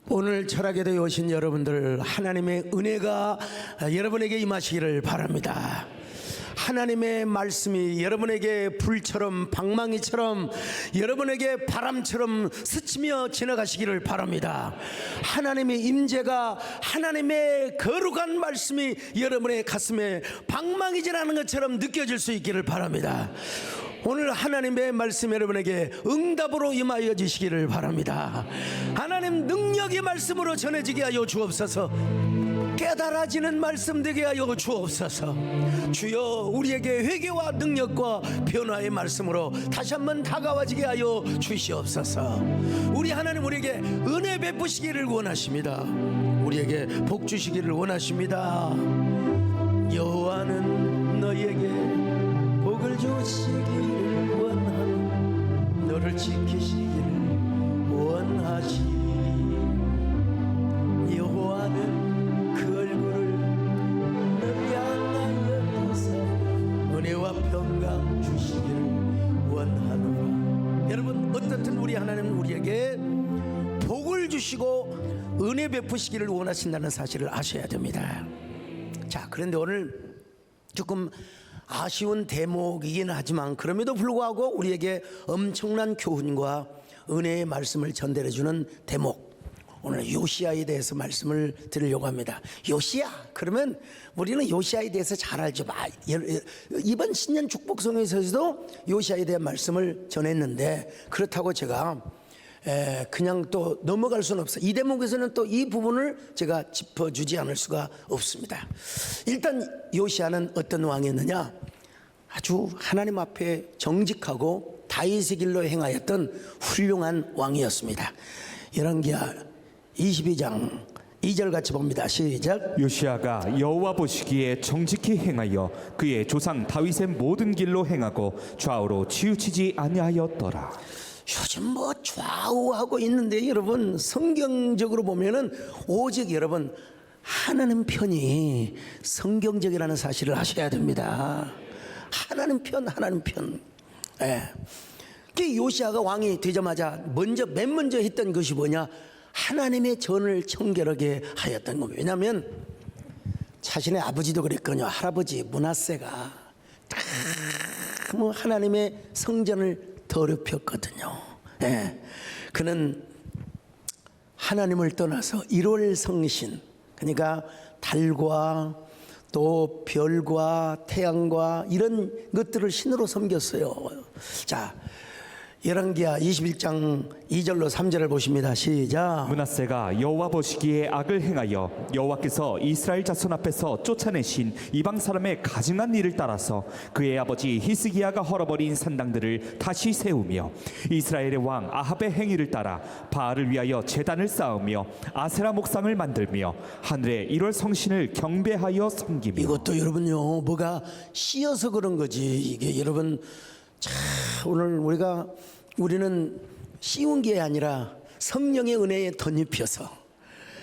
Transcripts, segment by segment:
오늘 철학에도 오신 여러분들, 하나님의 은혜가 여러분에게 임하시기를 바랍니다. 하나님의 말씀이 여러분에게 불처럼 방망이처럼 여러분에게 바람처럼 스치며 지나가시기를 바랍니다. 하나님의 임재가, 하나님의 거룩한 말씀이 여러분의 가슴에 방망이질하는 것처럼 느껴질 수 있기를 바랍니다. 오늘 하나님의 말씀 여러분에게 응답으로 임하여 주시기를 바랍니다. 하나님 능력의 말씀으로 전해지게 하여 주옵소서. 깨달아지는 말씀 되게 하여 주옵소서. 주여, 우리에게 회개와 능력과 변화의 말씀으로 다시 한번 다가와지게 하여 주시옵소서. 우리 하나님 우리에게 은혜 베푸시기를 원하십니다. 우리에게 복 주시기를 원하십니다. 여호와는 너희에게 복을 주시기를 원하고 너를 지키시기를 원하시. 여호와는 그 얼굴을 너희 향하여 두사 은혜와 평강 주시기를 원하노라. 여러분, 어떻든 우리 하나님은 우리에게 복을 주시고 은혜 베푸시기를 원하신다는 사실을 아셔야 됩니다. 자, 그런데 오늘 조금 아쉬운 대목이긴 하지만 그럼에도 불구하고 우리에게 엄청난 교훈과 은혜의 말씀을 전달해주는 대목, 오늘 요시야에 대해서 말씀을 드리려고 합니다. 요시야, 그러면 우리는 요시야에 대해서 잘 알죠. 이번 신년 축복성에서도 요시야에 대한 말씀을 전했는데, 그렇다고 제가 그냥 또 넘어갈 수는 없어요. 이 대목에서는 또 이 부분을 제가 짚어주지 않을 수가 없습니다. 일단 요시야는 어떤 왕이었느냐? 아주 하나님 앞에 정직하고 다윗의 길로 행하였던 훌륭한 왕이었습니다. 열왕기하 22장 2절 같이 봅니다. 시작. 요시야가 여호와 보시기에 정직히 행하여 그의 조상 다윗의 모든 길로 행하고 좌우로 치우치지 아니하였더라. 요즘 뭐 좌우하고 있는데 여러분, 성경적으로 보면은 오직 여러분 하나님 편이 성경적이라는 사실을 아셔야 됩니다. 하나님 편, 하나님 편. 그 요시야가 왕이 되자마자 맨 먼저 했던 것이 뭐냐? 하나님의 전을 청결하게 하였던 겁니다. 왜냐하면 자신의 아버지도 그랬거든요. 할아버지 므낫세가 뭐 하나님의 성전을 더럽혔거든요. 그는 하나님을 떠나서 일월성신, 그러니까 달과 또 별과 태양과 이런 것들을 신으로 섬겼어요. 자, 열왕기하 21장 2절로 3절을 보십니다. 시작. 므낫세가 여호와 보시기에 악을 행하여 여호와께서 이스라엘 자손 앞에서 쫓아내신 이방 사람의 가증한 일을 따라서 그의 아버지 히스기야가 헐어버린 산당들을 다시 세우며 이스라엘의 왕 아합의 행위를 따라 바알을 위하여 제단을 쌓으며 아세라 목상을 만들며 하늘의 일월 성신을 경배하여 섬기며. 이것도 여러분요, 뭐가 씌어서 그런 거지. 이게 여러분, 오늘 우리는 씌운 게 아니라 성령의 은혜에 덧입혀서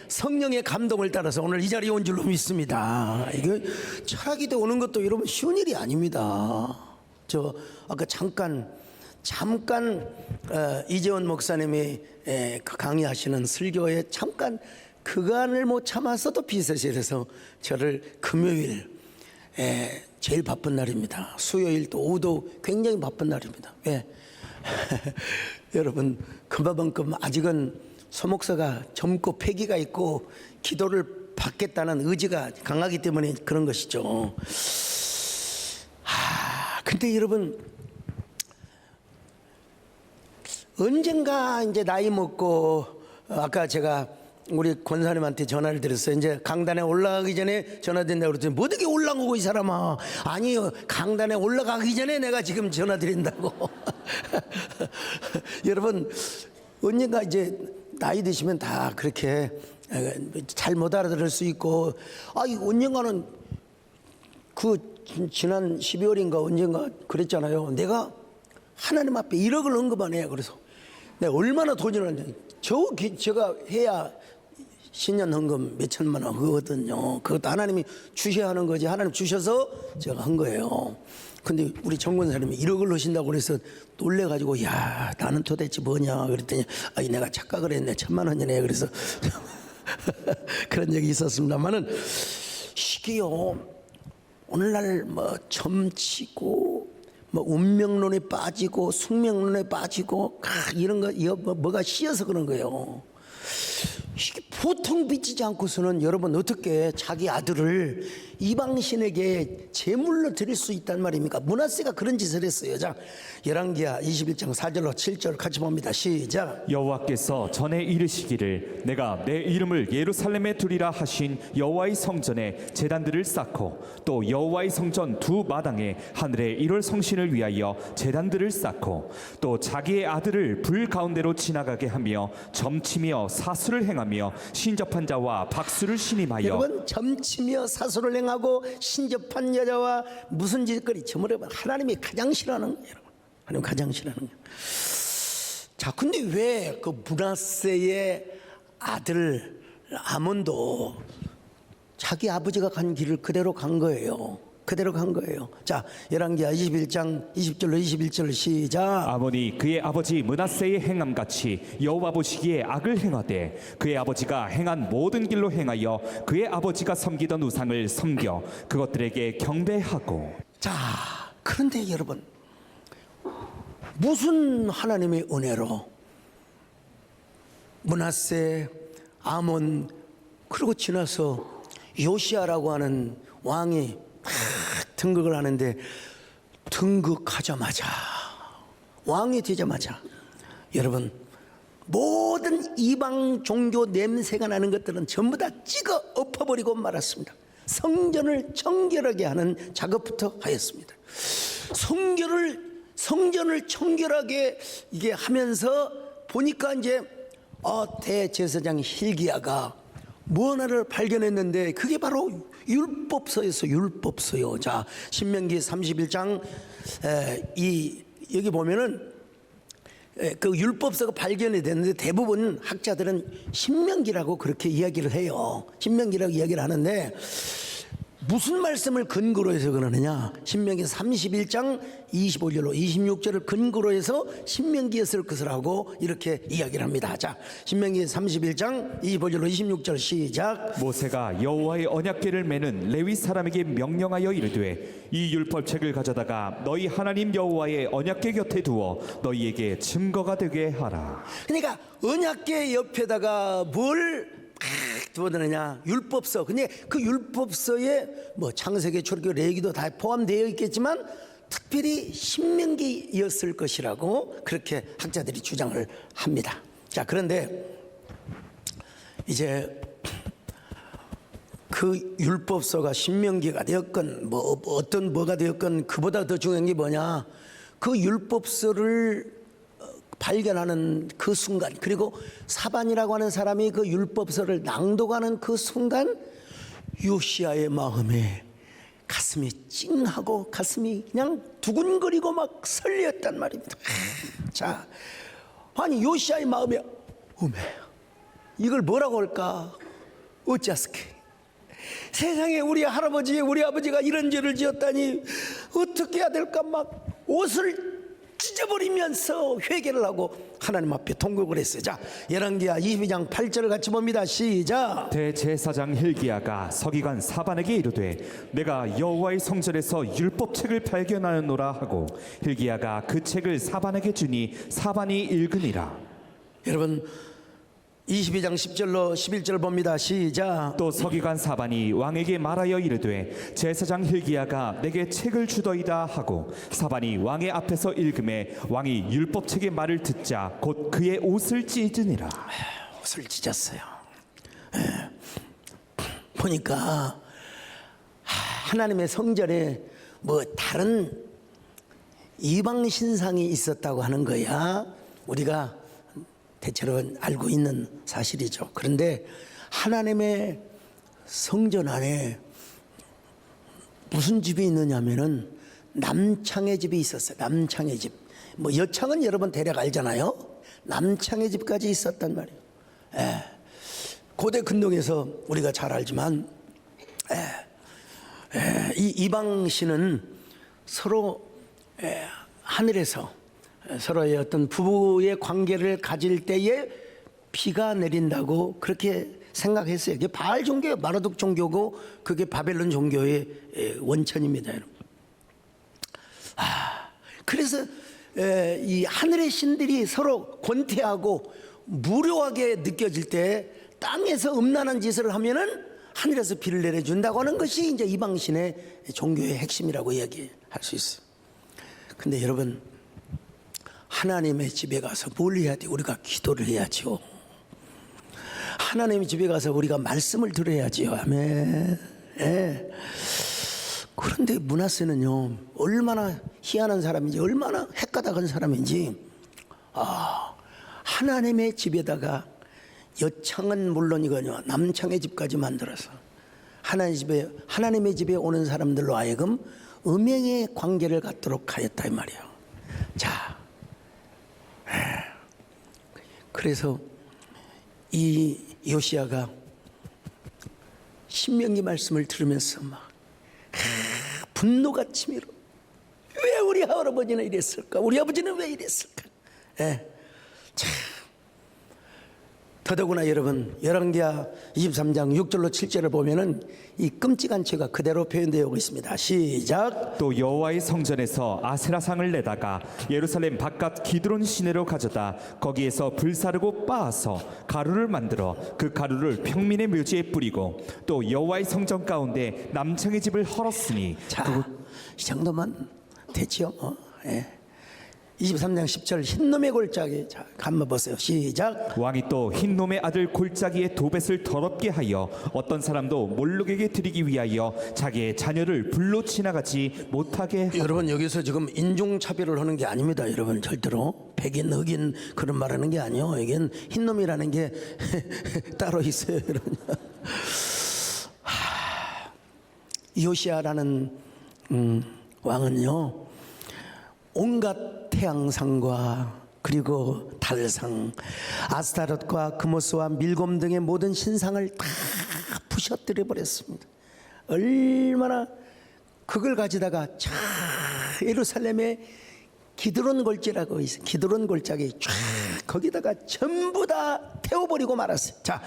성령의 감동을 따라서 오늘 이 자리에 온 줄로 믿습니다. 이게 철학이 오는 것도 여러분 쉬운 일이 아닙니다. 저 아까 잠깐 이재원 목사님이 강의하시는 설교에 잠깐 그간을 못 참아서도 비서실에서 저를 금요일 제일 바쁜 날입니다. 수요일 또 오후도 굉장히 바쁜 날입니다. 왜? 여러분, 그만큼 아직은 소목사가 젊고 패기가 있고 기도를 받겠다는 의지가 강하기 때문에 그런 것이죠. 근데 여러분, 언젠가 이제 나이 먹고, 아까 제가 우리 권사님한테 전화를 드렸어요. 이제 강단에 올라가기 전에 전화드린다고 그랬더니 뭐 어떻게 올라오고 이 사람아. 아니요, 강단에 올라가기 전에 내가 지금 전화 드린다고. 여러분, 언젠가 이제 나이 드시면 다 그렇게 잘 못 알아들을 수 있고, 언젠가는 그 지난 12월인가 언젠가 그랬잖아요. 내가 하나님 앞에 1억을 언급하네. 그래서 내가 얼마나 돈을 하는지, 제가 해야 신년 헌금 몇 천만 원 그거거든요. 그것도 하나님이 주셔야 하는 거지. 하나님 주셔서 제가 한 거예요. 근데 우리 정권사님이 1억을 넣으신다고 그래서 놀래가지고 야 나는 도대체 뭐냐 그랬더니 아니 내가 착각을 했네 1,000만 원이네 그래서 그런 적이 있었습니다만은 이게요 오늘날 뭐 점치고 뭐 운명론에 빠지고 숙명론에 빠지고 이런 거 뭐가 씌어서 그런 거예요. 이게 보통 비치지 않고서는 여러분 어떻게 자기 아들을 이방신에게 제물로 드릴 수 있단 말입니까? 므낫세가 그런 짓을 했어요. 자, 열왕기하 21장 4절로 7절 같이 봅니다. 시작. 여호와께서 전에 이르시기를 내가 내 이름을 예루살렘에 두리라 하신 여호와의 성전에 제단들을 쌓고 또 여호와의 성전 두 마당에 하늘의 1월 성신을 위하여 제단들을 쌓고 또 자기의 아들을 불 가운데로 지나가게 하며 점치며 사수를 행하며 신접한 자와 박수를 신임하여 여러분 점치며 사수를 행하고 신접한 여자와 무슨 짓거리 저물어 하나님이 가장 싫어하는 거예요. 여러분. 하나님 가장 싫어하는 거예요. 자, 근데 왜 그 므낫세의 아들 아몬도 자기 아버지가 간 길을 그대로 간 거예요. 그대로 간 거예요. 자, 열왕기하 21장 20절로 21절 시작. 아몬이 그의 아버지 므낫세의 행함같이 여호와 보시기에 악을 행하되 그의 아버지가 행한 모든 길로 행하여 그의 아버지가 섬기던 우상을 섬겨 그것들에게 경배하고. 자, 그런데 여러분 무슨 하나님의 은혜로 므낫세, 아몬 그리고 지나서 요시아라고 하는 왕이 등극을 하는데 등극하자마자 왕이 되자마자 여러분 모든 이방 종교 냄새가 나는 것들은 전부 다 찍어 엎어버리고 말았습니다. 성전을 청결하게 하는 작업부터 하였습니다. 성전을 청결하게 이게 하면서 보니까 이제 대제사장 힐기야가 뭐 하나를 발견했는데 그게 바로 율법서요. 자, 신명기 31장 여기 보면은 그 율법서가 발견이 됐는데 대부분 학자들은 신명기라고 그렇게 이야기를 해요. 신명기라고 이야기를 하는데 무슨 말씀을 근거로 해서 그러느냐? 신명기 31장 25절로 26절을 근거로 해서 신명기였을 것이라고 이렇게 이야기를 합니다. 자, 신명기 31장 25절로 26절 시작. 모세가 여호와의 언약궤를 매는 레위 사람에게 명령하여 이르되 이 율법책을 가져다가 너희 하나님 여호와의 언약궤 곁에 두어 너희에게 증거가 되게 하라. 그러니까 언약궤 옆에다가 뭘 두어드느냐? 율법서. 근데 그 율법서에 뭐 창세기, 출애굽, 레위기도 다 포함되어 있겠지만 특별히 신명기였을 것이라고 그렇게 학자들이 주장을 합니다. 자, 그런데 이제 그 율법서가 신명기가 되었건 뭐 어떤 뭐가 되었건 그보다 더 중요한 게 뭐냐? 그 율법서를 발견하는 그 순간, 그리고 사반이라고 하는 사람이 그 율법서를 낭독하는 그 순간 요시아의 마음에 가슴이 찡하고 가슴이 그냥 두근거리고 막 설레었단 말입니다. 자, 아니 요시아의 마음에 이걸 뭐라고 할까? 어찌하스케 세상에 우리 할아버지 우리 아버지가 이런 죄를 지었다니 어떻게 해야 될까 막 옷을 찢어버리면서 회개를 하고 하나님 앞에 통곡을 했어요. 자, 열왕기하 22장 8절을 같이 봅니다. 시작. 대제사장 힐기야가 서기관 사반에게 이르되 내가 여호와의 성전에서 율법책을 발견하였노라 하고 힐기야가 그 책을 사반에게 주니 사반이 읽으니라. 여러분 22장 10절로 11절 봅니다. 시작. 또 서기관 사반이 왕에게 말하여 이르되 제사장 힐기야가 내게 책을 주더이다 하고 사반이 왕의 앞에서 읽음에 왕이 율법책의 말을 듣자 곧 그의 옷을 찢으니라. 옷을 찢었어요. 보니까 하나님의 성전에 뭐 다른 이방 신상이 있었다고 하는 거야. 우리가 대체로 알고 있는 사실이죠. 그런데 하나님의 성전 안에 무슨 집이 있느냐면은 남창의 집이 있었어요. 남창의 집. 뭐 여창은 여러분 대략 알잖아요. 남창의 집까지 있었단 말이에요. 고대 근동에서 우리가 잘 알지만 이 이방 신은 서로 하늘에서 서로의 어떤 부부의 관계를 가질 때에 비가 내린다고 그렇게 생각했어요. 이게 바알 종교예요. 마르둑 종교고 그게 바벨론 종교의 원천입니다. 여러분. 그래서 이 하늘의 신들이 서로 권태하고 무료하게 느껴질 때 땅에서 음란한 짓을 하면은 하늘에서 비를 내려준다고 하는 것이 이제 이방신의 종교의 핵심이라고 이야기할 수 있어요. 근데 여러분, 하나님의 집에 가서 뭘 해야 돼? 우리가 기도를 해야죠. 하나님의 집에 가서 우리가 말씀을 들어야지요. 아멘. 예. 그런데 므낫세는요, 얼마나 희한한 사람인지, 얼마나 헷가닥한 사람인지, 하나님의 집에다가 여창은 물론이거니와 남창의 집까지 만들어서 하나님의 집에 오는 사람들로 하여금 음행의 관계를 갖도록 하였다 이 말이에요. 자, 그래서 이 요시야가 신명기 말씀을 들으면서 막 분노가 치밀어. 왜 우리 할아버지는 이랬을까? 우리 아버지는 왜 이랬을까? 참. 더더구나 여러분, 열왕기하 23장 6절로 7절을 보면은 이 끔찍한 죄가 그대로 표현되어 오고 있습니다. 시작. 또 여호와의 성전에서 아세라상을 내다가 예루살렘 바깥 기드론 시내로 가져다 거기에서 불사르고 빻아서 가루를 만들어 그 가루를 평민의 묘지에 뿌리고 또 여호와의 성전 가운데 남창의 집을 헐었으니 자, 이 정도만 됐지요. 23장 10절 흰놈의 골짜기. 자, 한번 보세요. 시작. 왕이 또 흰놈의 아들 골짜기에 도벳을 더럽게 하여 어떤 사람도 몰록에게 드리기 위하여 자기의 자녀를 불로 지나가지 못하게 하고. 여러분, 여기서 지금 인종차별을 하는 게 아닙니다. 여러분, 절대로 백인 흑인 그런 말하는 게 아니에요. 여기는 흰놈이라는 게 따로 있어요. 여러분. 요시야라는 왕은요, 온갖 태양상과 그리고 달상, 아스타롯과 그모스와 밀곰 등의 모든 신상을 다 부셔뜨려 버렸습니다. 얼마나 그걸 가지다가 자 예루살렘에 기드론 골짜라고 있어요. 기드론 골짜기 쫙 거기다가 전부 다 태워버리고 말았어요. 자,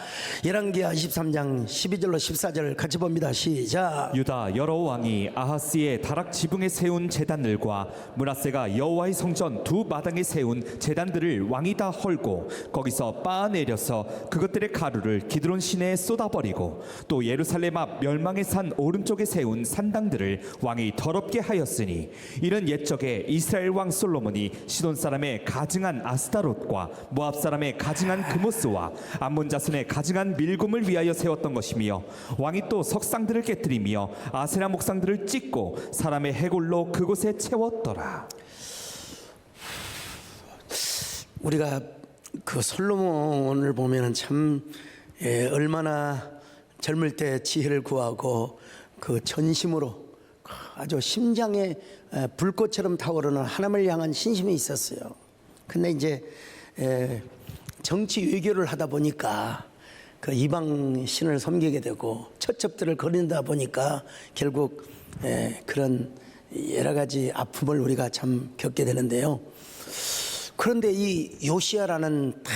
열왕기하 23장 12절로 14절 같이 봅니다. 시작. 유다 여러 왕이 아하스의 다락 지붕에 세운 제단들과 므낫세가 여호와의 성전 두 마당에 세운 제단들을 왕이 다 헐고 거기서 빻아내려서 그것들의 가루를 기드론 시내에 쏟아버리고 또 예루살렘 앞 멸망의 산 오른쪽에 세운 산당들을 왕이 더럽게 하였으니 이는 옛적에 이스라엘 왕 솔로몬이 시돈 사람의 가증한 아스타롯과 모압 사람의 가증한 그모스와 암몬 자손의 가증한 밀곰을 위하여 세웠던 것이며 왕이 또 석상들을 깨뜨리며 아세라 목상들을 찢고 사람의 해골로 그곳에 채웠더라. 우리가 그 솔로몬을 보면은 참 얼마나 젊을 때 지혜를 구하고 그 전심으로 아주 심장에 불꽃처럼 타오르는 하나님을 향한 신심이 있었어요. 근데 이제 정치 외교를 하다 보니까 그 이방 신을 섬기게 되고 처첩들을 거린다 보니까 결국 그런 여러 가지 아픔을 우리가 참 겪게 되는데요. 그런데 이 요시야라는 딱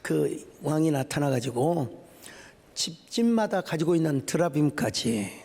그 왕이 나타나 가지고 집집마다 가지고 있는 드라빔까지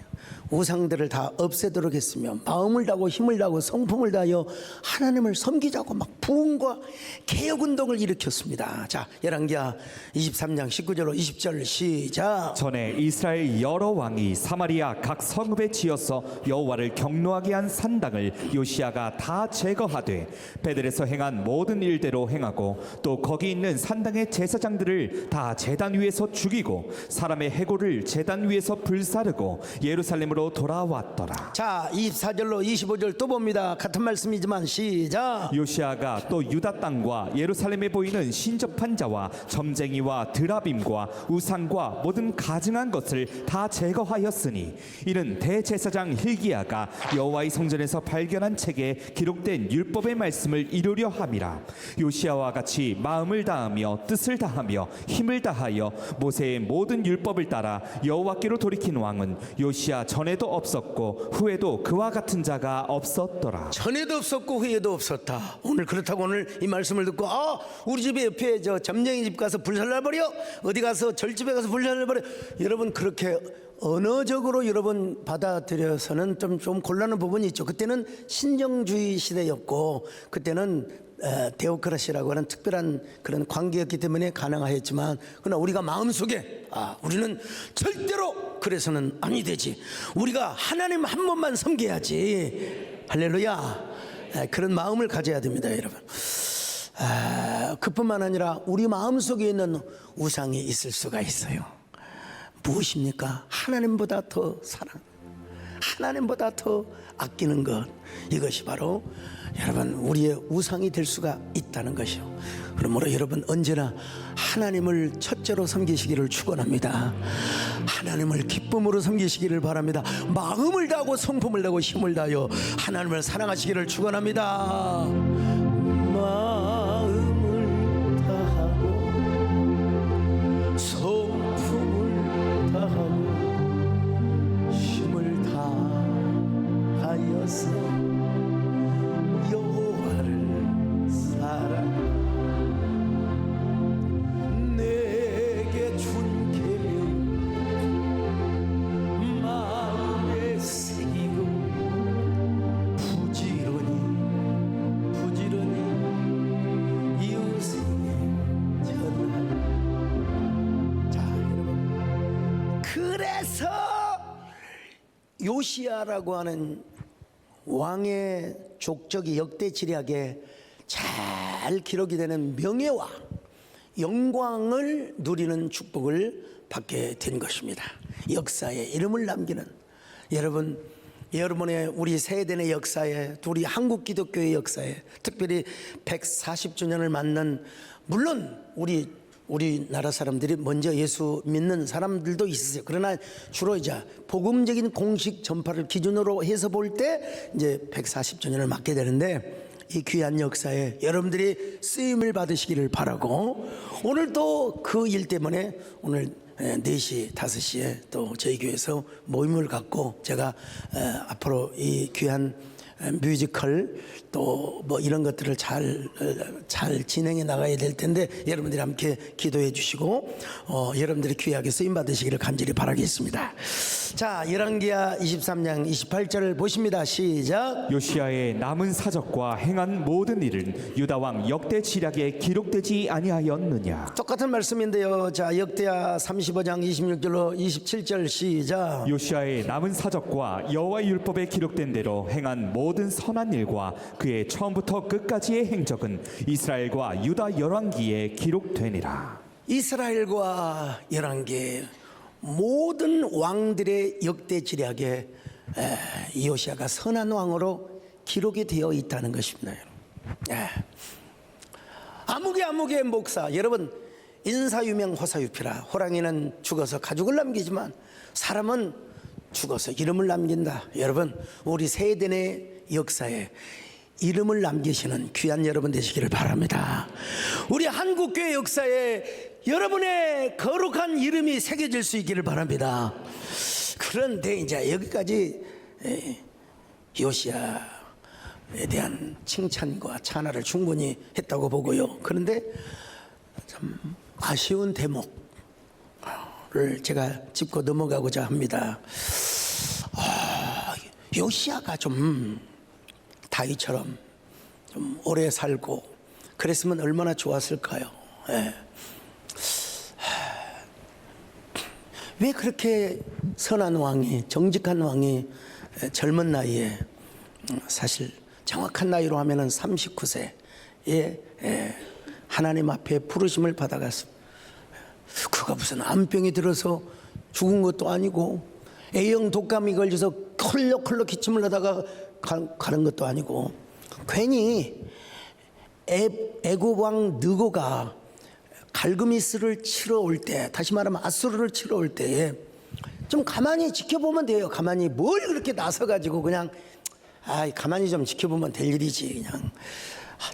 우상들을 다 없애도록 했으며 마음을 다하고 힘을 다하고 성품을 다하여 하나님을 섬기자고 막 부흥과 개혁운동을 일으켰습니다. 자, 열왕기하 23장 19절로 20절 시작. 전에 이스라엘 여러 왕이 사마리아 각 성읍에 지어서 여호와를 경노하게 한 산당을 요시야가 다 제거하되 베델에서 행한 모든 일대로 행하고 또 거기 있는 산당의 제사장들을 다 제단 위에서 죽이고 사람의 해골을 제단 위에서 불사르고 예루살렘으로 돌아왔더라. 자, 24절로 25절 또 봅니다. 같은 말씀이지만 시작. 요시아가 또 유다 땅과 예루살렘에 보이는 신접한 자와 점쟁이와 드라빔과 우상과 모든 가증한 것을 다 제거하였으니 이는 대제사장 hil기야가 여호와의 성전에서 발견한 책에 기록된 율법의 말씀을 이루려 함이라. 요시아와 같이 마음을 다하며 뜻을 다하며 힘을 다하여 모세의 모든 율법을 따라 여호와께로 돌이킨 왕은 요시아 전에 전에도 없었고 후에도 그와 같은 자가 없었더라. 전에도 없었고 후에도 없었다. 오늘 그렇다고 오늘 이 말씀을 듣고 우리 집에 옆에 저 점쟁이 집 가서 불살라버려, 어디 가서 절집에 가서 불살라버려, 여러분 그렇게 언어적으로 여러분 받아들여서는 좀 곤란한 부분이 있죠. 그때는 신정주의 시대였고 그때는 데오크라시라고 하는 특별한 그런 관계였기 때문에 가능하였지만, 그러나 우리가 마음속에 우리는 절대로 그래서는 아니 되지, 우리가 하나님 한 번만 섬겨야지, 할렐루야, 그런 마음을 가져야 됩니다 여러분. 그뿐만 아니라 우리 마음속에 있는 우상이 있을 수가 있어요. 무엇입니까? 하나님보다 더 사랑, 하나님보다 더 아끼는 것, 이것이 바로 여러분 우리의 우상이 될 수가 있다는 것이요. 그러므로 여러분 언제나 하나님을 첫째로 섬기시기를 축원합니다. 하나님을 기쁨으로 섬기시기를 바랍니다. 마음을 다하고 성품을 다하고 힘을 다하여 하나님을 사랑하시기를 축원합니다. 마음을 다하고 성품을 다하고 힘을 다하여서 여호와를 사랑하라. 내게 준 계명 마음에 새기고 부지런히 이웃에게 전하라. 자 여러분, 그래서 요시야라고 하는 왕의 족적이 역대 지략에 잘 기록이 되는 명예와 영광을 누리는 축복을 받게 된 것입니다. 역사에 이름을 남기는, 여러분 여러분의 우리 세대의 역사에, 우리 한국 기독교의 역사에, 특별히 140주년을 맞는, 물론 우리나라 사람들이 먼저 예수 믿는 사람들도 있으세요. 그러나 주로 이제 복음적인 공식 전파를 기준으로 해서 볼 때 이제 140주년을 맞게 되는데, 이 귀한 역사에 여러분들이 쓰임을 받으시기를 바라고, 오늘 또 그 일 때문에 오늘 4시, 5시에 또 저희 교회에서 모임을 갖고 제가 앞으로 이 귀한 뮤지컬 또 뭐 이런 것들을 잘 진행해 나가야 될 텐데, 여러분들이 함께 기도해 주시고 여러분들이 귀하게 쓰임 받으시기를 간절히 바라겠습니다. 자, 열왕기하 23장 28절을 보십니다. 시작. 요시야의 남은 사적과 행한 모든 일은 유다 왕 역대 지략에 기록되지 아니하였느냐. 똑같은 말씀인데요. 자, 역대하 35장 26절로 27절 시작. 요시야의 남은 사적과 여호와의 율법에 기록된 대로 행한 모든 선한 일과 그의 처음부터 끝까지의 행적은 이스라엘과 유다 열왕기에 기록되니라. 이스라엘과 열왕기 모든 왕들의 역대 지략에 요시야가 선한 왕으로 기록이 되어 있다는 것입니다. 아무개 목사, 여러분 인사유명 호사유피라. 호랑이는 죽어서 가죽을 남기지만 사람은 죽어서 이름을 남긴다. 여러분 우리 세대의 역사에 이름을 남기시는 귀한 여러분 되시기를 바랍니다. 우리 한국교회 역사에 여러분의 거룩한 이름이 새겨질 수 있기를 바랍니다. 그런데 이제 여기까지 요시야에 대한 칭찬과 찬화를 충분히 했다고 보고요. 그런데 참 아쉬운 대목을 제가 짚고 넘어가고자 합니다. 요시야가 좀 다윗처럼 좀 오래 살고 그랬으면 얼마나 좋았을까요? 왜 그렇게 선한 왕이, 정직한 왕이 젊은 나이에, 사실 정확한 나이로 하면은 39세에 하나님 앞에 부르심을 받아갔습니다. 그가 무슨 암병이 들어서 죽은 것도 아니고 A형 독감이 걸려서 컬럭컬럭 기침을 하다가 가는 것도 아니고, 괜히 애굽 왕 느고가 갈그미스를 치러 올 때, 다시 말하면 아수르를 치러 올 때에 좀 가만히 지켜보면 돼요. 가만히 뭘 그렇게 나서가지고 그냥 가만히 좀 지켜보면 될 일이지. 그냥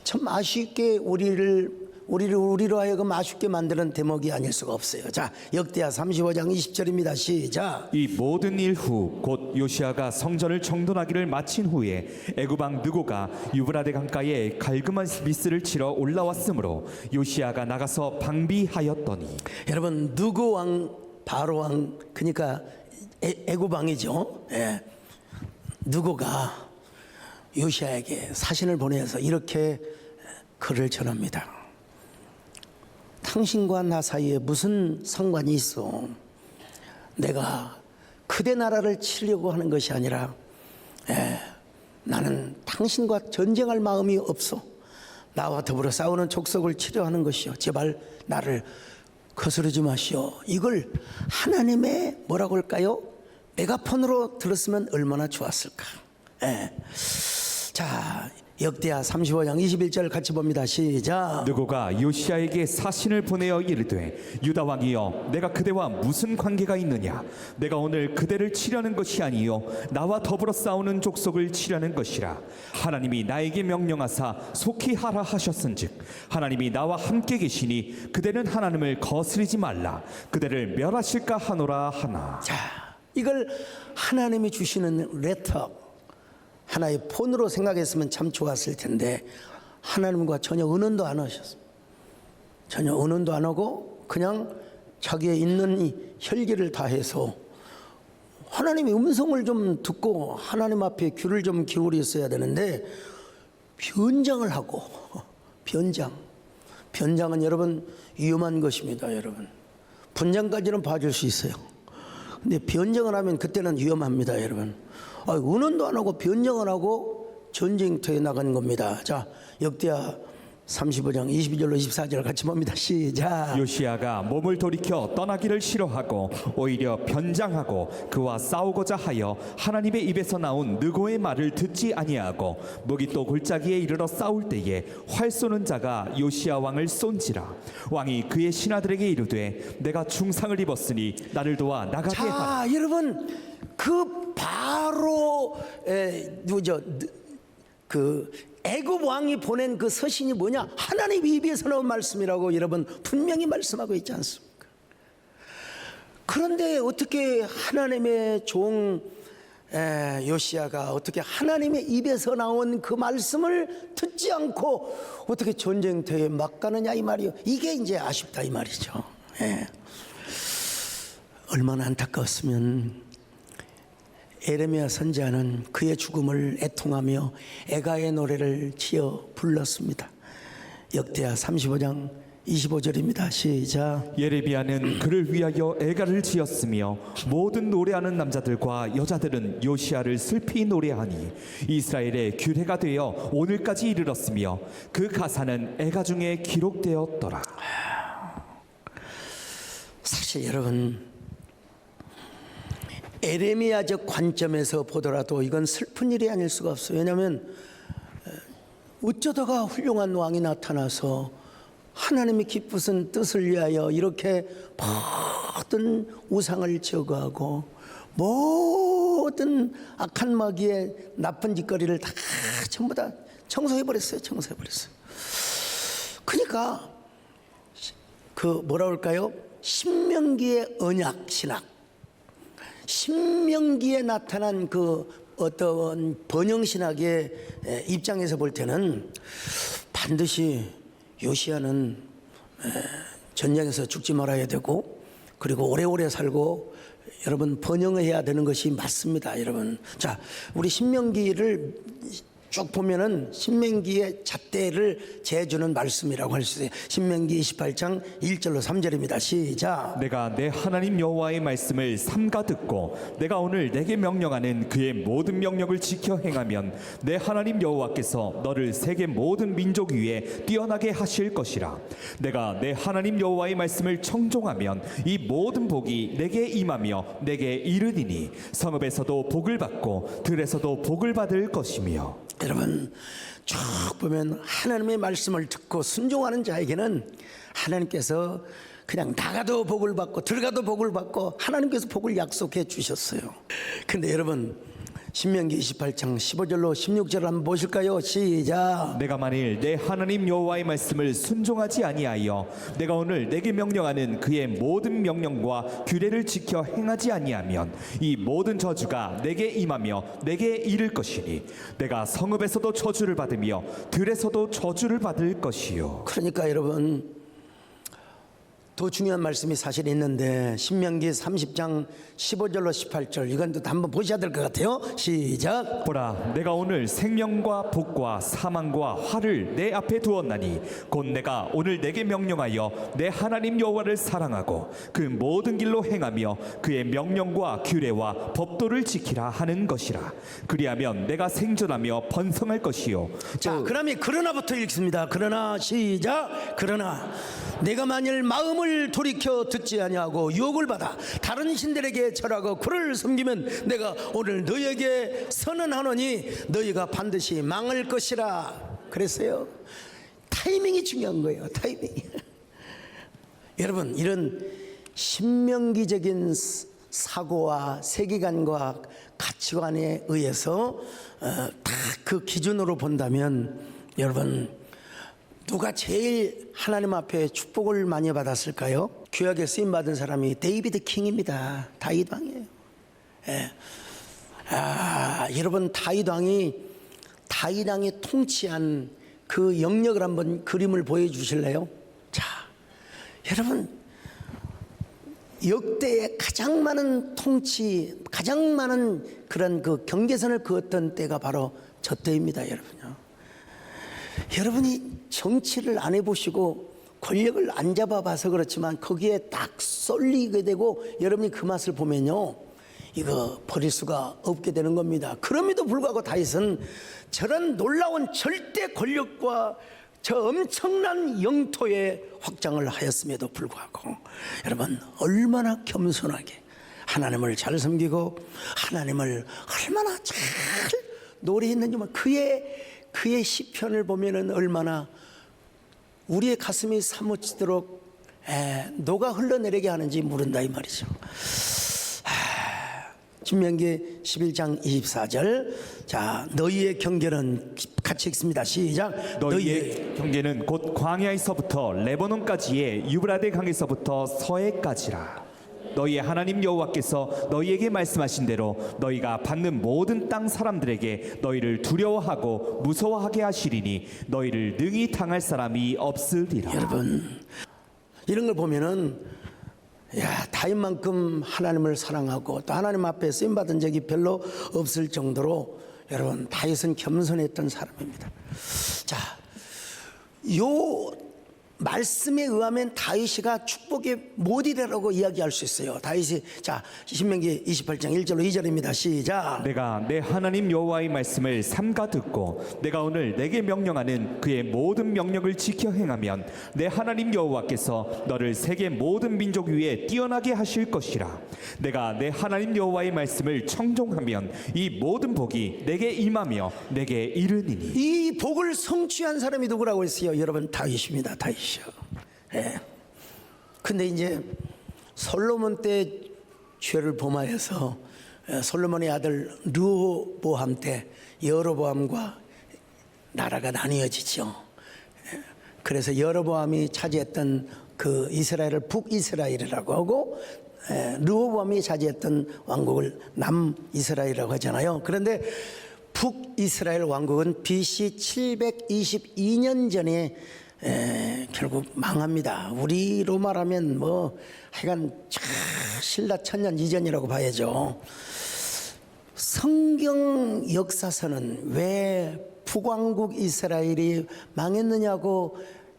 참 아쉽게 우리를 우리로 하여금 아쉽게 만드는 대목이 아닐 수가 없어요. 자, 역대하 35장 20절입니다. 시작. 이 모든 일 후 곧 요시아가 성전을 정돈하기를 마친 후에 애굽 왕 느고가 유브라데 강가에 갈그만 미스를 치러 올라왔으므로 요시아가 나가서 방비하였더니. 여러분, 느고 왕, 바로 왕, 그러니까 애굽 왕이죠. 예. 느고가 요시아에게 사신을 보내서 이렇게 글을 전합니다. 당신과 나 사이에 무슨 상관이 있어? 내가 그대 나라를 치려고 하는 것이 아니라 나는 당신과 전쟁할 마음이 없어. 나와 더불어 싸우는 족속을 치려하는 것이요. 제발 나를 거스르지 마시오. 이걸 하나님의 뭐라고 할까요? 메가폰으로 들었으면 얼마나 좋았을까. 자, 역대하 35장 21절 같이 봅니다. 시작. 느고가 요시아에게 사신을 보내어 이르되 유다 왕이여 내가 그대와 무슨 관계가 있느냐? 내가 오늘 그대를 치려는 것이 아니요 나와 더불어 싸우는 족속을 치려는 것이라. 하나님이 나에게 명령하사 속히 하라 하셨은즉 하나님이 나와 함께 계시니 그대는 하나님을 거스르지 말라. 그대를 멸하실까 하노라 하나. 자, 이걸 하나님이 주시는 레터, 하나의 폰으로 생각했으면 참 좋았을 텐데 하나님과 전혀 의논도 안 하셨어요. 전혀 의논도 안 하고 그냥 자기의 있는 이 혈기를 다해서 하나님의 음성을 좀 듣고 하나님 앞에 귀를 좀 기울였어야 되는데 변장을 하고 변장은 여러분 위험한 것입니다. 여러분 분장까지는 봐줄 수 있어요. 근데 변장을 하면 그때는 위험합니다. 여러분 의논도 안 하고 변정을 하고 전쟁터에 나간 겁니다. 자, 역대하 35장 22절로 24절 같이 봅니다. 시작. 요시아가 몸을 돌이켜 떠나기를 싫어하고 오히려 변장하고 그와 싸우고자 하여 하나님의 입에서 나온 느고의 말을 듣지 아니하고 무기또 골짜기에 이르러 싸울 때에 활 쏘는 자가 요시아 왕을 쏜지라. 왕이 그의 신하들에게 이르되 내가 중상을 입었으니 나를 도와 나가게 하라. 자, 여러분 그 바로 누구죠? 그 애굽 왕이 보낸 그 서신이 뭐냐? 하나님 입에서 나온 말씀이라고 여러분 분명히 말씀하고 있지 않습니까? 그런데 어떻게 하나님의 종 요시아가 어떻게 하나님의 입에서 나온 그 말씀을 듣지 않고 어떻게 전쟁터에 막 가느냐 이 말이요. 이게 이제 아쉽다 이 말이죠. 얼마나 안타까웠으면 에레미야 선지자는 그의 죽음을 애통하며 애가의 노래를 지어 불렀습니다. 역대하 35장 25절입니다. 시작. 예레미야는 그를 위하여 애가를 지었으며 모든 노래하는 남자들과 여자들은 요시아를 슬피 노래하니 이스라엘의 규례가 되어 오늘까지 이르렀으며 그 가사는 애가 중에 기록되었더라. 사실 여러분 에레미야적 관점에서 보더라도 이건 슬픈 일이 아닐 수가 없어요. 왜냐하면 어쩌다가 훌륭한 왕이 나타나서 하나님의 기쁘신 뜻을 위하여 이렇게 모든 우상을 제거하고 모든 악한 마귀의 나쁜 짓거리를 다 전부 다 청소해버렸어요. 그러니까 그 뭐라 그럴까요? 신명기의 언약 신학, 신명기에 나타난 그 어떤 번영신학의 입장에서 볼 때는 반드시 요시아는 전쟁에서 죽지 말아야 되고 그리고 오래오래 살고 여러분 번영해야 되는 것이 맞습니다. 여러분, 자, 우리 신명기를 쭉 보면은 신명기의 잣대를 재주는 말씀이라고 할 수 있어요. 신명기 28장 1절로 3절입니다. 시작. 내가 내 하나님 여호와의 말씀을 삼가 듣고 내가 오늘 내게 명령하는 그의 모든 명령을 지켜 행하면 내 하나님 여호와께서 너를 세계 모든 민족 위에 뛰어나게 하실 것이라. 내가 내 하나님 여호와의 말씀을 청종하면 이 모든 복이 내게 임하며 내게 이르리니 성읍에서도 복을 받고 들에서도 복을 받을 것이며. 여러분 쭉 보면 하나님의 말씀을 듣고 순종하는 자에게는 하나님께서 그냥 나가도 복을 받고 들어가도 복을 받고 하나님께서 복을 약속해 주셨어요. 근데 여러분 신명기 28장 15절로 16절 한번 보실까요? 시작. 내가 만일 내 하나님 여호와의 말씀을 순종하지 아니하여 내가 오늘 내게 명령하는 그의 모든 명령과 규례를 지켜 행하지 아니하면 이 모든 저주가 내게 임하며 내게 이를 것이니 내가 성읍에서도 저주를 받으며 들에서도 저주를 받을 것이요. 그러니까 여러분 더 중요한 말씀이 사실 있는데 신명기 30장 15절로 18절 이건 또 한번 보셔야 될 것 같아요. 시작. 보라, 내가 오늘 생명과 복과 사망과 화를 내 앞에 두었나니 곧 내가 오늘 내게 명령하여 내 하나님 여호와를 사랑하고 그 모든 길로 행하며 그의 명령과 규례와 법도를 지키라 하는 것이라. 그리하면 내가 생존하며 번성할 것이요. 자, 그러면 그러나부터 읽습니다. 그러나 시작. 그러나 내가 만일 마음을 돌이켜 듣지 아니하고 유혹을 받아 다른 신들에게 절하고 그를 섬기면 내가 오늘 너희에게 선언하노니 너희가 반드시 망할 것이라 그랬어요. 타이밍이 중요한 거예요. 타이밍. 여러분 이런 신명기적인 사고와 세계관과 가치관에 의해서 다 그 기준으로 본다면 여러분 누가 제일 하나님 앞에 축복을 많이 받았을까요? 구약에 쓰임 받은 사람이 데이비드 킹입니다. 다윗 왕이에요. 예. 여러분 다윗 왕이 통치한 그 영역을 한번 그림을 보여주실래요? 자, 여러분 역대에 가장 많은 통치, 가장 많은 그런 그 경계선을 그었던 때가 바로 저 때입니다, 여러분요. 여러분이 정치를 안 해보시고 권력을 안 잡아봐서 그렇지만 거기에 딱 쏠리게 되고 여러분이 그 맛을 보면요 이거 버릴 수가 없게 되는 겁니다. 그럼에도 불구하고 다윗은 저런 놀라운 절대 권력과 저 엄청난 영토의 확장을 하였음에도 불구하고 여러분 얼마나 겸손하게 하나님을 잘 섬기고 하나님을 얼마나 잘 노래했는지 그의 시편을 보면은 얼마나 우리의 가슴이 사무치도록 녹아 흘러내리게 하는지 모른다 이 말이죠. 신명기 11장 24절. 자, 너희의 경계는 같이 읽습니다. 시작. 너희의 경계는 곧 광야에서부터 레바논까지의 유브라데 강에서부터 서해까지라. 너희의 하나님 여호와께서 너희에게 말씀하신 대로 너희가 받는 모든 땅 사람들에게 너희를 두려워하고 무서워하게 하시리니 너희를 능히 당할 사람이 없으리라. 여러분 이런 걸 보면은 다윗만큼 하나님을 사랑하고 또 하나님 앞에 쓰임 받은 적이 별로 없을 정도로 여러분 다윗은 겸손했던 사람입니다. 자, 요 말씀에 의하면 다윗이가 축복에 못 이르라고 이야기할 수 있어요. 다윗이 자 신명기 28장 1절로 2절입니다. 시작. 내가 내 하나님 여호와의 말씀을 삼가 듣고 내가 오늘 내게 명령하는 그의 모든 명령을 지켜 행하면 내 하나님 여호와께서 너를 세계 모든 민족 위에 뛰어나게 하실 것이라. 내가 내 하나님 여호와의 말씀을 청종하면 이 모든 복이 내게 임하며 내게 이르니니. 이 복을 성취한 사람이 누구라고 했어요? 여러분 다윗입니다. 다윗이요. 예. 근데 이제 솔로몬 때 죄를 범하여서 솔로몬의 아들 르호보암 때 여로보암과 나라가 나뉘어지죠. 그래서 여로보암이 차지했던 그 이스라엘을 북이스라엘이라고 하고 르호보암이 차지했던 왕국을 남이스라엘이라고 하잖아요. 그런데 북이스라엘 왕국은 BC 722년 전에 결국 망합니다. 우리로 말하면 뭐 하여간 신라 천년 이전이라고 봐야죠. 성경 역사서는 왜 북왕국 이스라엘이 망했느냐고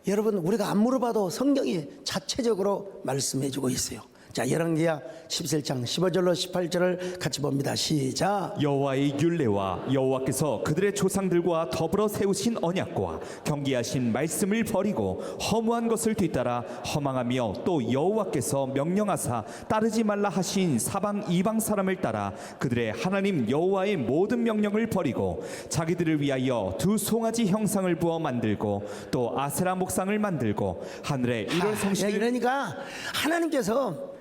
여러분 우리가 안 물어봐도 성경이 자체적으로 말씀해주고 있어요. 자, 열왕기하 17장 15절로 18절을 같이 봅니다. 시작. 여호와의 율례와 여호와께서 그들의 조상들과 더불어 세우신 언약과 경계하신 말씀을 버리고 허무한 것을 뒤따라 허망하며 또 여호와께서 명령하사 따르지 말라 하신 사방 이방 사람을 따라 그들의 하나님 여호와의 모든 명령을 버리고 자기들을 위하여 두 송아지 형상을 부어 만들고 또 아세라 목상을 만들고 하늘에 이런 성신을 그러니까 하나님께서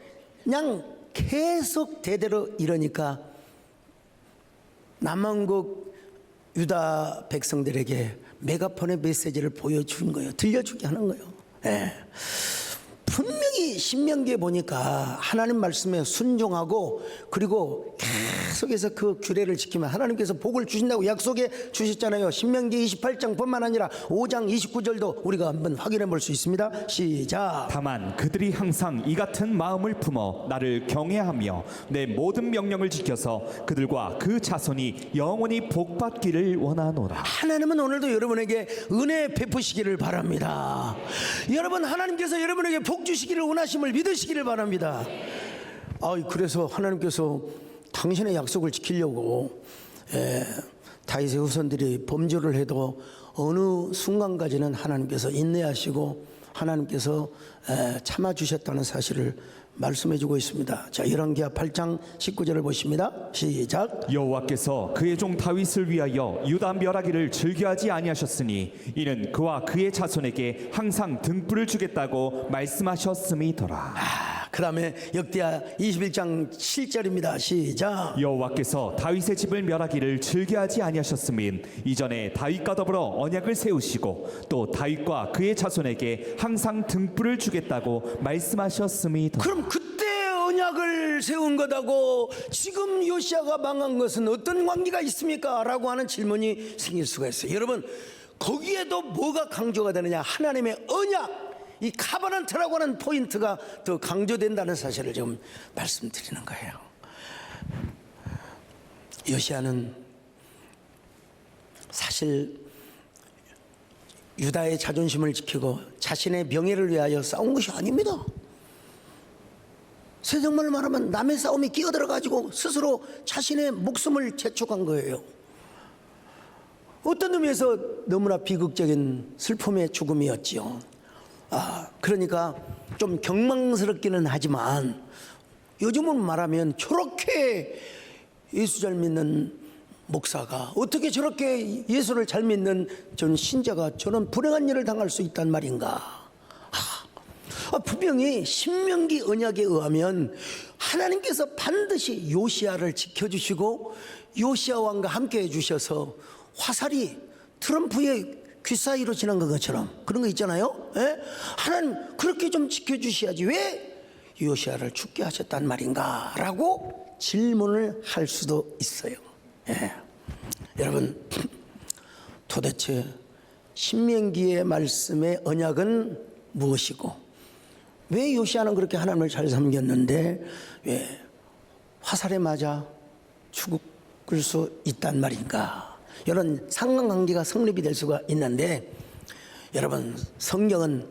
그냥 계속 대대로 이러니까 남왕국 유다 백성들에게 메가폰의 메시지를 보여준 거예요. 들려주게 하는 거예요. 예. 분명히 신명기에 보니까 하나님 말씀에 순종하고 그리고 계속해서 그 규례를 지키면 하나님께서 복을 주신다고 약속해 주셨잖아요. 신명기 28장 뿐만 아니라 5장 29절도 우리가 한번 확인해 볼 수 있습니다. 시작. 다만 그들이 항상 이 같은 마음을 품어 나를 경외하며 내 모든 명령을 지켜서 그들과 그 자손이 영원히 복받기를 원하노라. 하나님은 오늘도 여러분에게 은혜 베푸시기를 바랍니다. 여러분, 하나님께서 여러분에게 복 주시기를 원하심을 믿으시기를 바랍니다. 그래서 하나님께서 당신의 약속을 지키려고 다윗의 후손들이 범죄를 해도 어느 순간까지는 하나님께서 인내하시고 하나님께서 참아주셨다는 사실을 말씀해주고 있습니다. 자, 열왕기하 8장 19절을 보십니다. 시작. 여호와께서 그의 종 다윗을 위하여 유다 멸하기를 즐겨하지 아니하셨으니 이는 그와 그의 자손에게 항상 등불을 주겠다고 말씀하셨음이더라. 그 다음에 역대하 21장 7절입니다. 시작. 여호와께서 다윗의 집을 멸하기를 즐겨하지 아니하셨음인 이전에 다윗과 더불어 언약을 세우시고 또 다윗과 그의 자손에게 항상 등불을 주겠다고 말씀하셨음이더라. 그럼 그때 언약을 세운 것하고 지금 요시아가 망한 것은 어떤 관계가 있습니까? 라고 하는 질문이 생길 수가 있어요. 여러분, 거기에도 뭐가 강조가 되느냐? 하나님의 언약, 이 카바넌트라고 하는 포인트가 더 강조된다는 사실을 좀 말씀드리는 거예요. 요시아는 사실 유다의 자존심을 지키고 자신의 명예를 위하여 싸운 것이 아닙니다. 세정말로 말하면 남의 싸움에 끼어들어가지고 스스로 자신의 목숨을 재촉한 거예요. 어떤 의미에서 너무나 비극적인 슬픔의 죽음이었지요. 그러니까 좀 경망스럽기는 하지만 요즘은 말하면 저렇게 예수 잘 믿는 목사가 어떻게 저렇게 예수를 잘 믿는 전 신자가 저런 불행한 일을 당할 수 있단 말인가. 분명히 신명기 언약에 의하면 하나님께서 반드시 요시아를 지켜주시고 요시아 왕과 함께 해주셔서 화살이 트럼프의 귀 사이로 지난 것처럼 그런 거 있잖아요. 하나님 그렇게 좀 지켜주셔야지 왜 요시아를 죽게 하셨단 말인가 라고 질문을 할 수도 있어요. 여러분, 도대체 신명기의 말씀의 언약은 무엇이고 왜 요시아는 그렇게 하나님을 잘 섬겼는데 왜 화살에 맞아 죽을 수 있단 말인가? 이런 상관관계가 성립이 될 수가 있는데 여러분, 성경은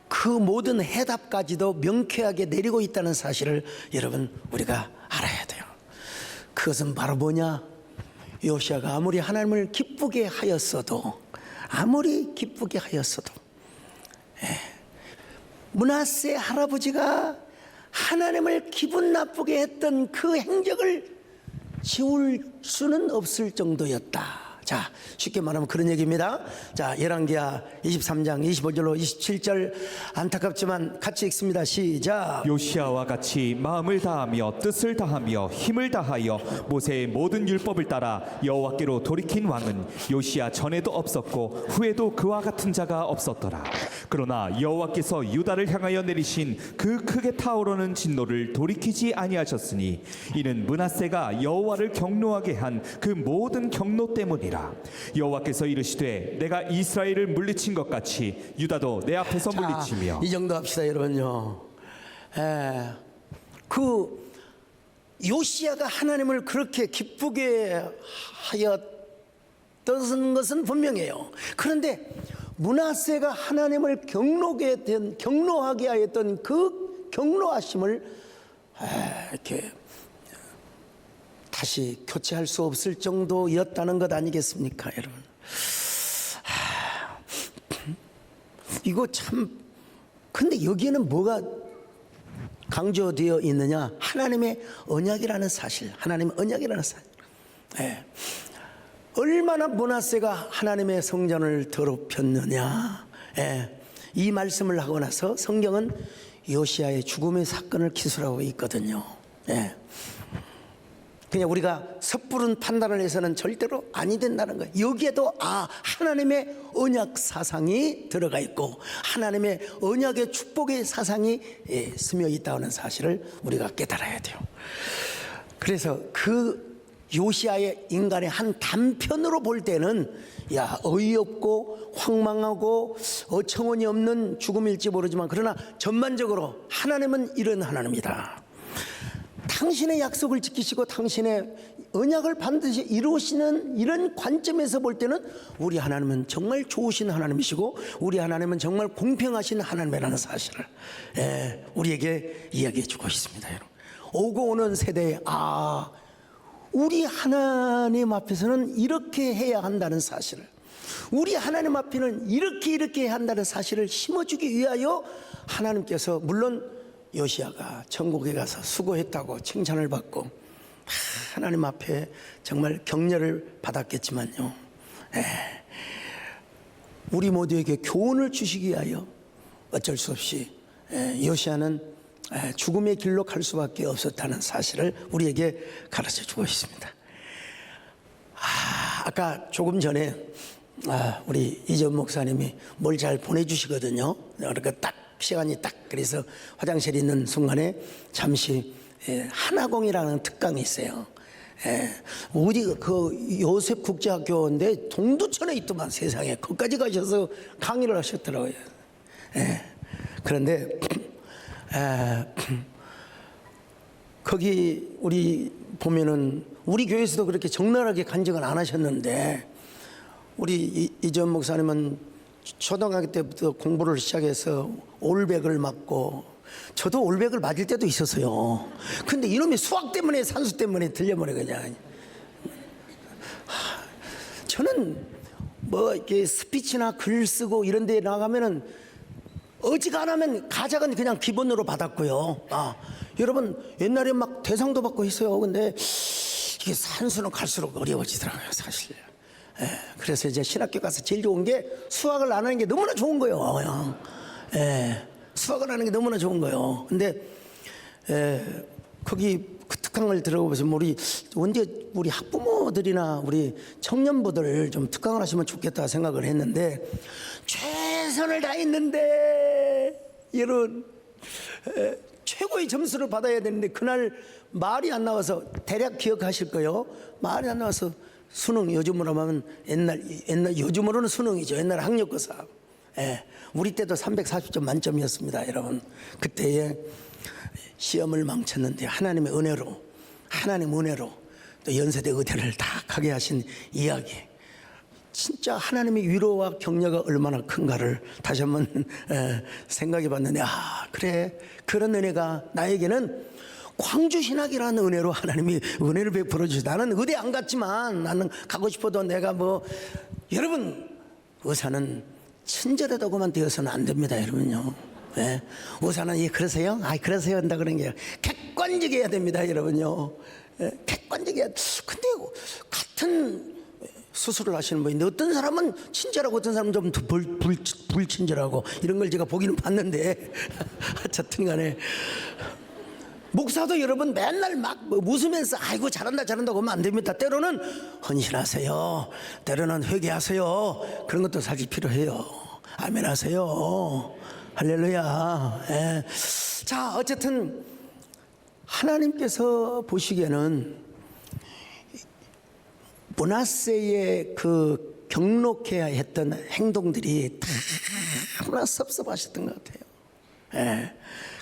그 모든 해답까지도 명쾌하게 내리고 있다는 사실을 여러분 우리가 알아야 돼요. 그것은 바로 뭐냐? 요시아가 아무리 하나님을 기쁘게 하였어도 므낫세 할아버지가 하나님을 기분 나쁘게 했던 그 행적을 지울 수는 없을 정도였다. 자, 쉽게 말하면 그런 얘기입니다. 자, 열왕기하 23장 25절로 27절 안타깝지만 같이 읽습니다. 시작. 요시아와 같이 마음을 다하며 뜻을 다하며 힘을 다하여 모세의 모든 율법을 따라 여호와께로 돌이킨 왕은 요시아 전에도 없었고 후에도 그와 같은 자가 없었더라. 그러나 여호와께서 유다를 향하여 내리신 그 크게 타오르는 진노를 돌이키지 아니하셨으니 이는 므낫세가 여호와를 경노하게 한 그 모든 경노 때문이라. 여호와께서 이르시되 내가 이스라엘을 물리친 것 같이 유다도 내 앞에서 물리치며. 이 정도 합시다 여러분요. 그 요시아가 하나님을 그렇게 기쁘게 하였던 것은 분명해요. 그런데 므낫세가 하나님을 경노하게 하였던 그 경노하심을 이렇게 다시 교체할 수 없을 정도였다는 것 아니겠습니까, 여러분? 이거 참. 근데 여기에는 뭐가 강조되어 있느냐? 하나님의 언약이라는 사실. 하나님의 언약이라는 사실. 얼마나 므낫세가 하나님의 성전을 더럽혔느냐. 이 말씀을 하고 나서 성경은 요시아의 죽음의 사건을 기술하고 있거든요. 그냥 우리가 섣부른 판단을 해서는 절대로 아니 된다는 거예요. 여기에도 하나님의 언약 사상이 들어가 있고 하나님의 언약의 축복의 사상이 스며 있다는 사실을 우리가 깨달아야 돼요. 그래서 그 요시아의 인간의 한 단편으로 볼 때는 어이없고 황망하고 어처구니 없는 죽음일지 모르지만, 그러나 전반적으로 하나님은 이런 하나님이다. 당신의 약속을 지키시고 당신의 언약을 반드시 이루시는 이런 관점에서 볼 때는 우리 하나님은 정말 좋으신 하나님이시고 우리 하나님은 정말 공평하신 하나님이라는 사실을 우리에게 이야기해 주고 있습니다. 여러분, 오고 오는 세대에 우리 하나님 앞에서는 이렇게 해야 한다는 사실을, 우리 하나님 앞에는 이렇게 해야 한다는 사실을 심어주기 위하여 하나님께서, 물론 요시아가 천국에 가서 수고했다고 칭찬을 받고 하나님 앞에 정말 격려를 받았겠지만요, 우리 모두에게 교훈을 주시기 위하여 어쩔 수 없이 요시아는 죽음의 길로 갈 수밖에 없었다는 사실을 우리에게 가르쳐 주고 있습니다. 아까 조금 전에 우리 이전 목사님이 뭘 잘 보내주시거든요. 그러니까 딱 시간이 딱, 그래서 화장실에 있는 순간에 잠시 하나공이라는 특강이 있어요. 어디 그 요셉 국제학교인데 동두천에 있더만, 세상에 거기까지 가셔서 강의를 하셨더라고요. 그런데 거기 우리 보면은 우리 교회에서도 그렇게 적나라하게 간증을 안 하셨는데, 우리 이전 목사님은 초등학교 때부터 공부를 시작해서 올백을 맞고, 저도 올백을 맞을 때도 있었어요. 근데 이놈이 수학 때문에 산수 때문에 들려버려 그냥. 저는 뭐 이렇게 스피치나 글 쓰고 이런 데 나가면은 어지간하면 가작은 그냥 기본으로 받았고요. 여러분 옛날에 막 대상도 받고 했어요. 근데 이게 산수는 갈수록 어려워지더라고요, 사실. 그래서 이제 신학교 가서 제일 좋은 게 수학을 안 하는 게 너무나 좋은 거예요. 수학을 하는 게 너무나 좋은 거예요. 근데 거기 그 특강을 들어보시면 우리 학부모들이나 우리 청년부들 좀 특강을 하시면 좋겠다 생각을 했는데, 최선을 다했는데 이런 최고의 점수를 받아야 되는데 그날 말이 안 나와서, 대략 기억하실 거예요. 말이 안 나와서 수능, 요즘으로 하면 옛날 요즘으로는 수능이죠. 옛날 학력고사. 우리 때도 340점 만점이었습니다, 여러분. 그때에 시험을 망쳤는데 하나님의 은혜로, 또 연세대 의대를 다 가게 하신 이야기, 진짜 하나님의 위로와 격려가 얼마나 큰가를 다시 한번 생각해 봤는데, 그래, 그런 은혜가 나에게는 광주신학이라는 은혜로 하나님이 은혜를 베풀어 주시다. 나는 의대 안 갔지만, 나는 가고 싶어도 내가 여러분, 의사는 친절하다고만 되어서는 안 됩니다, 여러분요. 의사는 그러세요? 그러세요 한다 그런 게 객관적이어야 됩니다, 여러분요. 객관적이어야. 근데 같은 수술을 하시는 분인데 어떤 사람은 친절하고 어떤 사람은 좀 불친절하고 이런 걸 제가 보기는 봤는데 어쨌든 간에 목사도 여러분 맨날 막 웃으면서 아이고 잘한다 하면 안 됩니다. 때로는 헌신하세요, 때로는 회개하세요. 그런 것도 사실 필요해요. 아멘 하세요. 할렐루야. 자, 어쨌든 하나님께서 보시기에는 므낫세의 그 경록해야 했던 행동들이 다 너무나 섭섭하셨던 것 같아요.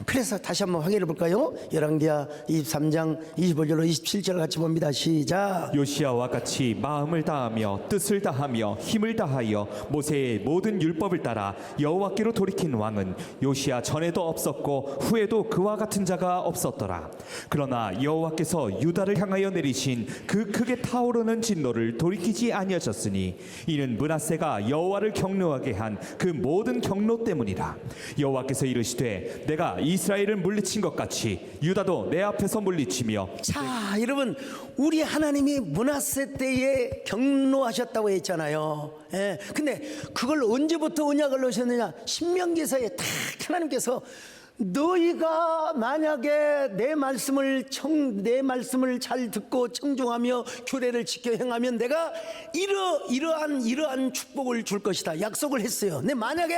그래서 다시 한번 확인해 볼까요? 열왕기하 23장 25절로 27절 같이 봅니다. 시작. 요시아와 같이 마음을 다하며 뜻을 다하며 힘을 다하여 모세의 모든 율법을 따라 여호와께로 돌이킨 왕은 요시아 전에도 없었고 후에도 그와 같은 자가 없었더라. 그러나 여호와께서 유다를 향하여 내리신 그 크게 타오르는 진노를 돌이키지 아니하셨으니 이는 므낫세가 여호와를 경노하게 한 그 모든 경노 때문이라. 여호와께서 이르시되 내가 이스라엘을 물리친 것 같이 유다도 내 앞에서 물리치며. 자, 여러분, 우리 하나님이 므낫세 때에 경노하셨다고 했잖아요. 근데 그걸 언제부터 언약을 넣으셨느냐? 신명기서에 딱 하나님께서 너희가 만약에 내 말씀을 잘 듣고 청종하며 규례를 지켜 행하면 내가 이러한 축복을 줄 것이다 약속을 했어요. 근데 만약에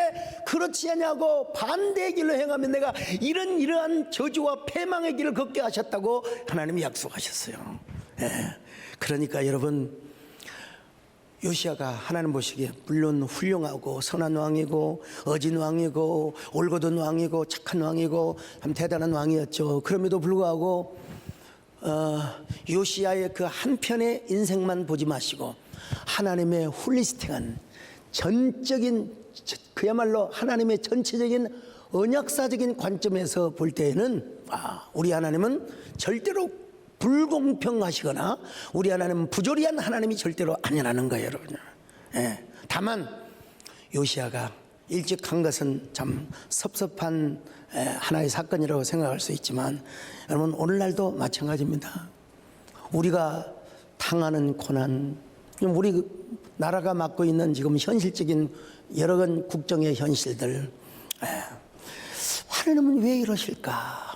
그렇지 않냐고 반대의 길로 행하면 내가 이러한 저주와 패망의 길을 걷게 하셨다고 하나님이 약속하셨어요. 예. 그러니까 여러분, 요시야가 하나님 보시기에 물론 훌륭하고 선한 왕이고 어진 왕이고 올곧은 왕이고 착한 왕이고 참 대단한 왕이었죠. 그럼에도 불구하고 요시야의 그 한편의 인생만 보지 마시고 하나님의 홀리스틱한 전적인, 그야말로 하나님의 전체적인 언약사적인 관점에서 볼 때에는 우리 하나님은 절대로 불공평하시거나 우리 하나님은 부조리한 하나님이 절대로 아니라는 거예요, 여러분. 예. 다만 요시야가 일찍 간 것은 참 섭섭한 하나의 사건이라고 생각할 수 있지만, 여러분 오늘날도 마찬가지입니다. 우리가 당하는 고난, 우리 나라가 맡고 있는 지금 현실적인 여러 건 국정의 현실들, 하나님은 왜 이러실까?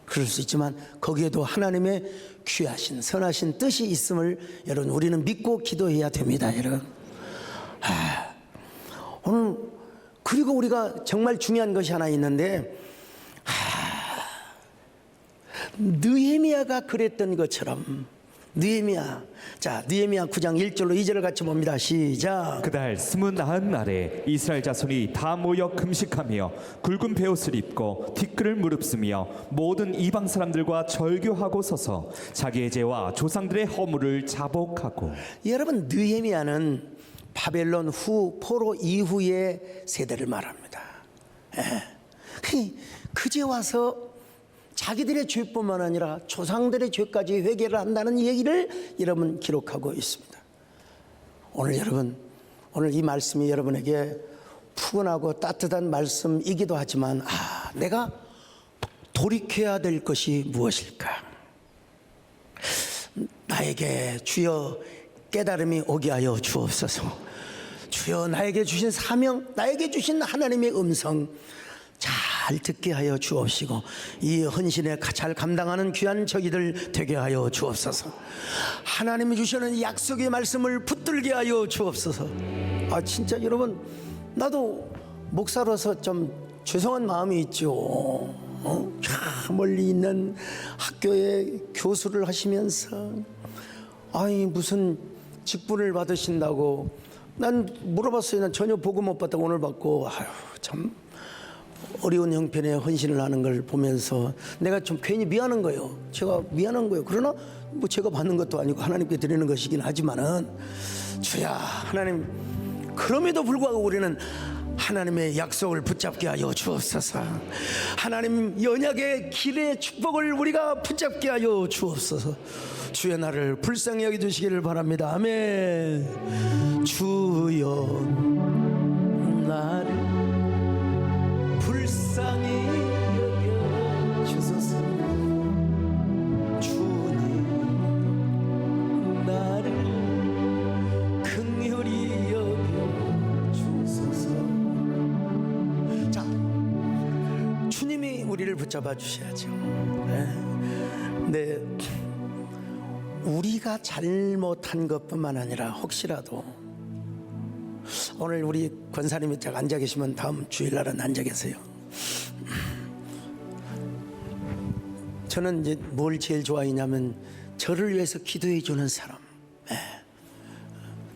그럴 수 있지만 거기에도 하나님의 귀하신 선하신 뜻이 있음을 여러분 우리는 믿고 기도해야 됩니다, 여러분. 오늘 그리고 우리가 정말 중요한 것이 하나 있는데, 느헤미야가 그랬던 것처럼 느헤미야 9장 1절로 2절을 같이 봅니다. 시작. 그달 29날에 이스라엘 자손이 다 모여 금식하며 굵은 베옷을 입고 티끌을 무릅쓰며 모든 이방 사람들과 절규하고 서서 자기의 죄와 조상들의 허물을 자복하고. 여러분, 느헤미야는 바벨론 후 포로 이후의 세대를 말합니다. 그제 와서 자기들의 죄뿐만 아니라 조상들의 죄까지 회개를 한다는 얘기를 여러분 기록하고 있습니다. 오늘 이 말씀이 여러분에게 푸근하고 따뜻한 말씀이기도 하지만, 내가 돌이켜야 될 것이 무엇일까? 나에게 주여 깨달음이 오게 하여 주옵소서. 주여 나에게 주신 사명, 나에게 주신 하나님의 음성 잘 듣게 하여 주옵시고 이 헌신에 잘 감당하는 귀한 저희들 되게 하여 주옵소서. 하나님이 주시는 약속의 말씀을 붙들게 하여 주옵소서. 진짜 여러분, 나도 목사로서 좀 죄송한 마음이 있죠. 저 멀리 있는 학교에 교수를 하시면서 무슨 직분을 받으신다고 난 물어봤어요. 난 전혀 보고 못 봤다고 오늘 받고, 참 어려운 형편에 헌신을 하는 걸 보면서 내가 좀 괜히 미안한 거예요. 제가 미안한 거예요. 그러나 뭐 제가 받는 것도 아니고 하나님께 드리는 것이긴 하지만은, 주야 하나님, 그럼에도 불구하고 우리는 하나님의 약속을 붙잡게 하여 주옵소서. 하나님 연약의 길의 축복을 우리가 붙잡게 하여 주옵소서. 주의 나를 불쌍히 여겨주시기를 바랍니다. 아멘. 주여 나를 불쌍히 여겨주소서. 주님 나를 긍휼히 여겨주소서. 자, 주님이 우리를 붙잡아 주셔야죠. 네. 우리가 잘못한 것뿐만 아니라 혹시라도 오늘 우리 권사님이 딱 앉아 계시면 다음 주일날은 앉아 계세요. 저는 이제 뭘 제일 좋아하냐면 저를 위해서 기도해 주는 사람,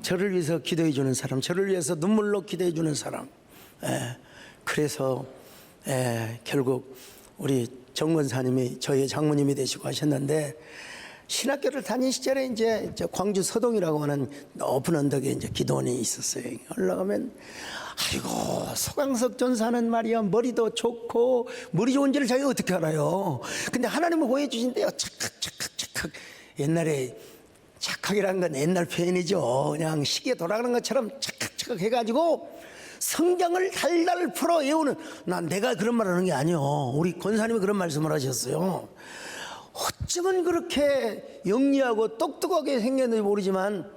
저를 위해서 기도해 주는 사람, 저를 위해서 눈물로 기도해 주는 사람. 그래서 결국 우리 정 권사님이 저희 장모님이 되시고 하셨는데, 신학교를 다닌 시절에 이제 광주 서동이라고 하는 높은 언덕에 이제 기도원이 있었어요. 올라가면 아이고 소강석 전사는 말이야 머리도 좋고 머리 좋은지를 자기가 어떻게 알아요? 근데 하나님은 보여주신대요. 착각. 옛날에 착각이란 건 옛날 표현이죠. 그냥 시계 돌아가는 것처럼 착각 해가지고 성경을 달달 풀어 외우는, 내가 그런 말 하는 게 아니요. 우리 권사님이 그런 말씀을 하셨어요. 어쩌면 그렇게 영리하고 똑똑하게 생겼는지 모르지만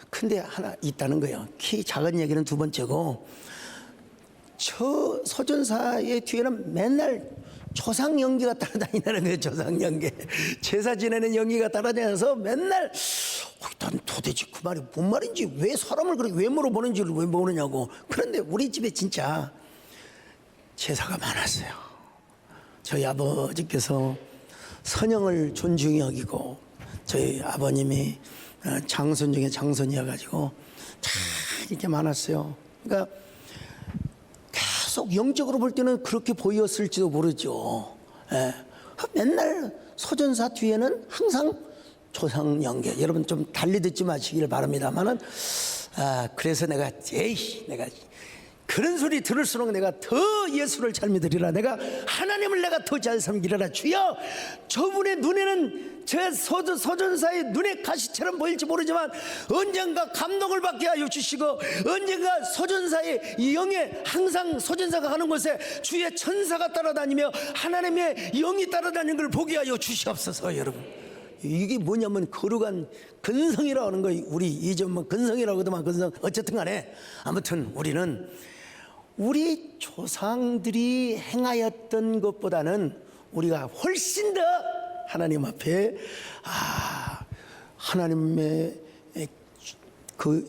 근데 하나 있다는 거예요. 키 작은 얘기는 두 번째고, 저 서전사의 뒤에는 맨날 조상 연기가 따라다니는 거예요. 조상 연기. 제사 지내는 연기가 따라다녀서 맨날 난 도대체 그 말이 뭔 말인지, 왜 사람을 그렇게 왜 물어보는지를 왜 모르냐고. 그런데 우리 집에 진짜 제사가 많았어요. 저희 아버지께서 선영을 존중히 여기고, 저희 아버님이 장손 중에 장손이어가지고 참 이렇게 많았어요. 그러니까 계속 영적으로 볼 때는 그렇게 보였을지도 모르죠. 예. 맨날 소전사 뒤에는 항상 조상 연계. 여러분 좀 달리 듣지 마시기를 바랍니다만은, 그래서 내가 그런 소리 들을수록 내가 더 예수를 잘 믿으리라, 내가 하나님을 내가 더 잘 섬기리라. 주여, 저분의 눈에는 제 소전사의 눈에 가시처럼 보일지 모르지만 언젠가 감동을 받게 하여 주시고, 언젠가 소전사의 영에, 항상 소전사가 가는 곳에 주의 천사가 따라다니며 하나님의 영이 따라다니는 걸 보게 하여 주시옵소서. 여러분, 이게 뭐냐면 거룩한 근성이라고 하는 거예요. 우리 이전뭐 근성이라고 하더만 근성, 어쨌든 간에 아무튼 우리는 우리 조상들이 행하였던 것보다는 우리가 훨씬 더 하나님 앞에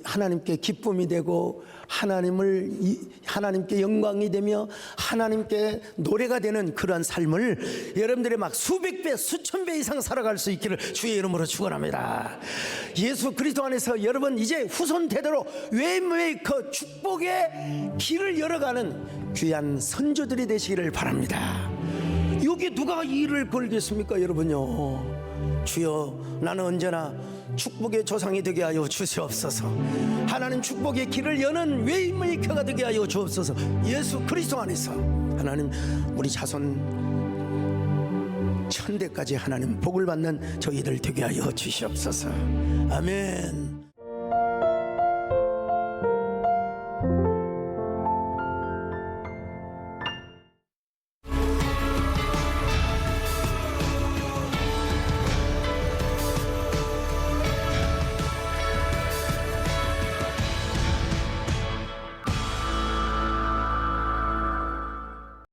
하나님께 기쁨이 되고, 하나님께 영광이 되며 하나님께 노래가 되는 그러한 삶을 여러분들이 막 수백 배 수천 배 이상 살아갈 수 있기를 주의 이름으로 축원합니다. 예수 그리스도 안에서 여러분 이제 후손 대대로 웨이메이커 축복의 길을 열어가는 귀한 선조들이 되시기를 바랍니다. 여기 누가 일을 걸겠습니까? 여러분요, 주여, 나는 언제나 축복의 조상이 되게 하여 주시옵소서. 하나님 축복의 길을 여는 웨이메이커가 되게 하여 주옵소서. 예수 그리스도 안에서 하나님 우리 자손 천대까지 하나님 복을 받는 저희들 되게 하여 주시옵소서. 아멘.